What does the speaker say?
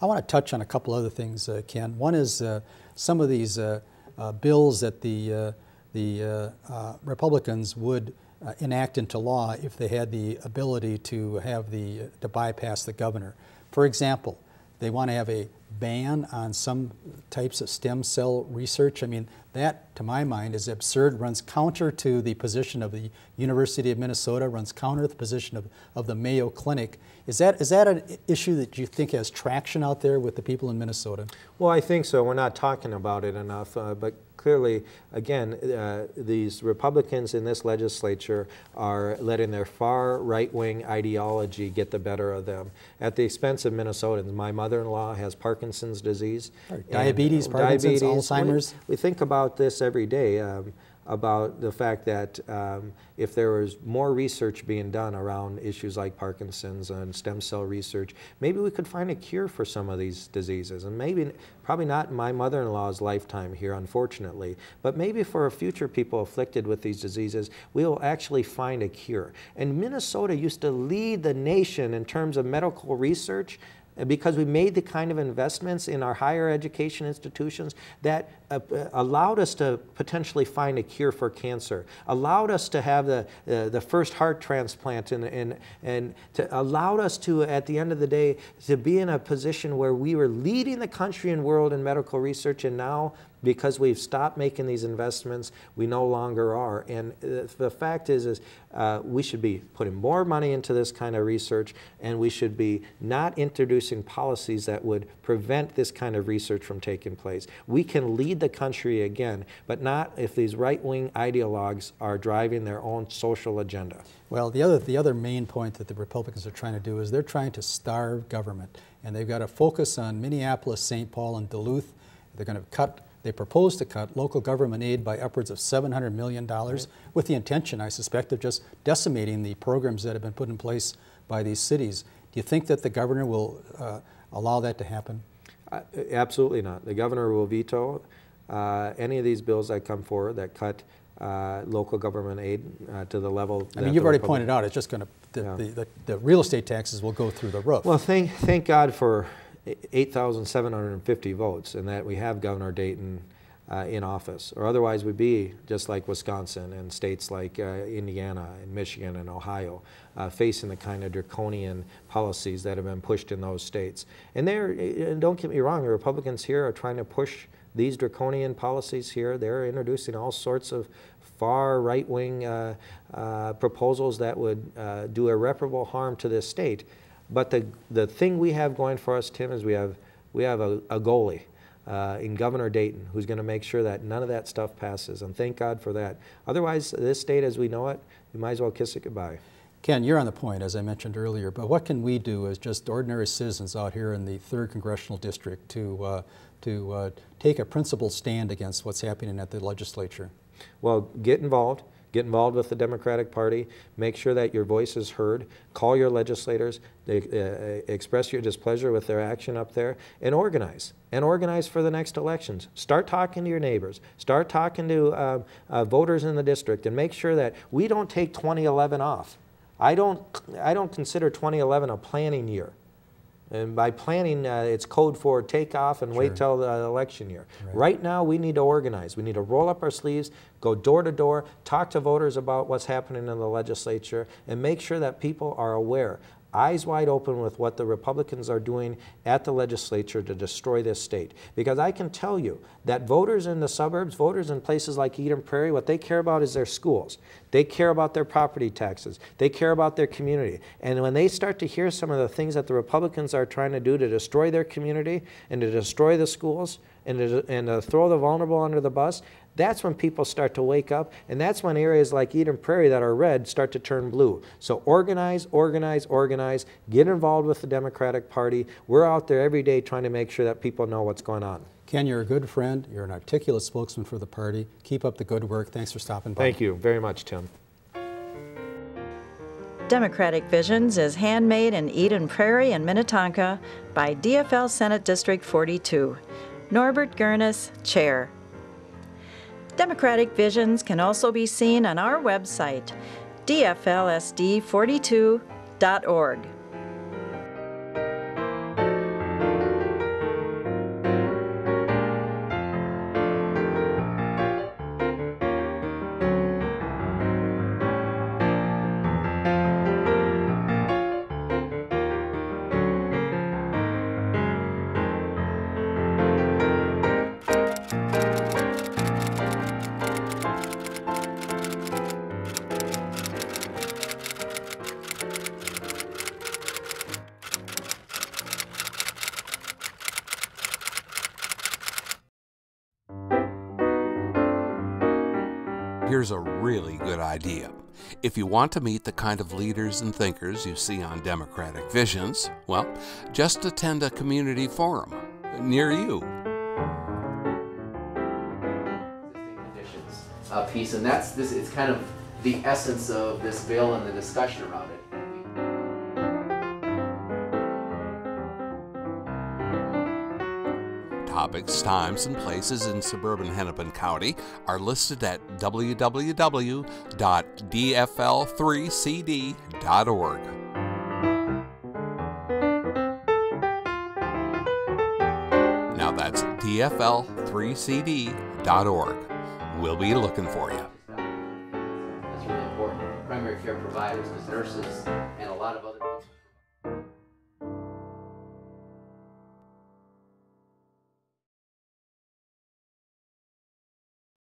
I want to touch on a couple other things, Ken. One is some of these bills that the Republicans would enact into law if they had the ability to have to bypass the governor. For example, they want to have a ban on some types of stem cell research. I mean, that, to my mind, is absurd, runs counter to the position of the University of Minnesota, runs counter to the position of the Mayo Clinic. Is that an issue that you think has traction out there with the people in Minnesota? Well, I think so. We're not talking about it enough, but clearly, again, these Republicans in this legislature are letting their far right-wing ideology get the better of them at the expense of Minnesotans. My mother-in-law has Parkinson's disease. Diabetes, Parkinson's, Alzheimer's. We think about this every day, about the fact that if there was more research being done around issues like Parkinson's and stem cell research, maybe we could find a cure for some of these diseases. And maybe, probably not in my mother-in-law's lifetime here, unfortunately, but maybe for future people afflicted with these diseases, we will actually find a cure. And Minnesota used to lead the nation in terms of medical research, because we made the kind of investments in our higher education institutions that allowed us to potentially find a cure for cancer, allowed us to have the first heart transplant, and allowed us to, at the end of the day, to be in a position where we were leading the country and world in medical research, and now, because we've stopped making these investments, we no longer are. And the fact is we should be putting more money into this kind of research, and we should be not introducing policies that would prevent this kind of research from taking place. We can lead the country again, but not if these right-wing ideologues are driving their own social agenda. Well, the other main point that the Republicans are trying to do is they're trying to starve government, and they've got to focus on Minneapolis, St. Paul, and Duluth. They're going to They propose to cut local government aid by upwards of $700 million, right, with the intention, I suspect, of just decimating the programs that have been put in place by these cities. Do you think that the governor will allow that to happen? Absolutely not. The governor will veto any of these bills that come forward that cut local government aid to the level. I mean, you've already pointed out it's just going to, the real estate taxes will go through the roof. Well, thank God for 8,750 votes, and that we have Governor Dayton in office, or otherwise we'd be just like Wisconsin and states like Indiana and Michigan and Ohio, facing the kind of draconian policies that have been pushed in those states. And don't get me wrong, the Republicans here are trying to push these draconian policies here. They're introducing all sorts of far right-wing proposals that would do irreparable harm to this state. But the thing we have going for us, Tim, is we have a goalie in Governor Dayton who's going to make sure that none of that stuff passes, and thank God for that. Otherwise, this state as we know it, we might as well kiss it goodbye. Ken, you're on the point, as I mentioned earlier, but what can we do as just ordinary citizens out here in the 3rd Congressional District to take a principled stand against what's happening at the legislature? Well, get involved. Get involved with the Democratic Party. Make sure that your voice is heard. Call your legislators. Express your displeasure with their action up there, and organize. And organize for the next elections. Start talking to your neighbors. Start talking to voters in the district, and make sure that we don't take 2011 off. I don't consider 2011 a planning year. And by planning, it's code for take off and wait till the election year. Right now, we need to organize. We need to roll up our sleeves, go door to door, talk to voters about what's happening in the legislature, and make sure that people are aware, eyes wide open with what the Republicans are doing at the legislature to destroy this state. Because I can tell you that voters in the suburbs, voters in places like Eden Prairie, what they care about is their schools. They care about their property taxes. They care about their community. And when they start to hear some of the things that the Republicans are trying to do to destroy their community and to destroy the schools and to throw the vulnerable under the bus, that's when people start to wake up, and that's when areas like Eden Prairie that are red start to turn blue. So organize, organize, organize, get involved with the Democratic Party. We're out there every day trying to make sure that people know what's going on. Ken, you're a good friend. You're an articulate spokesman for the party. Keep up the good work. Thanks for stopping by. Thank you very much, Tim. Democratic Visions is handmade in Eden Prairie and Minnetonka by DFL Senate District 42. Norbert Gurnis, Chair. Democratic Visions can also be seen on our website, dflsd42.org. here's a really good idea. If you want to meet the kind of leaders and thinkers you see on Democratic Visions, well, just attend a community forum near you. Piece, and that's this. It's kind of the essence of this bill and the discussion around it. Topics, times, and places in suburban Hennepin County are listed at www.dfl3cd.org. Now that's dfl3cd.org. We'll be looking for you. That's really important. Primary care providers, because nurses and a lot of other people.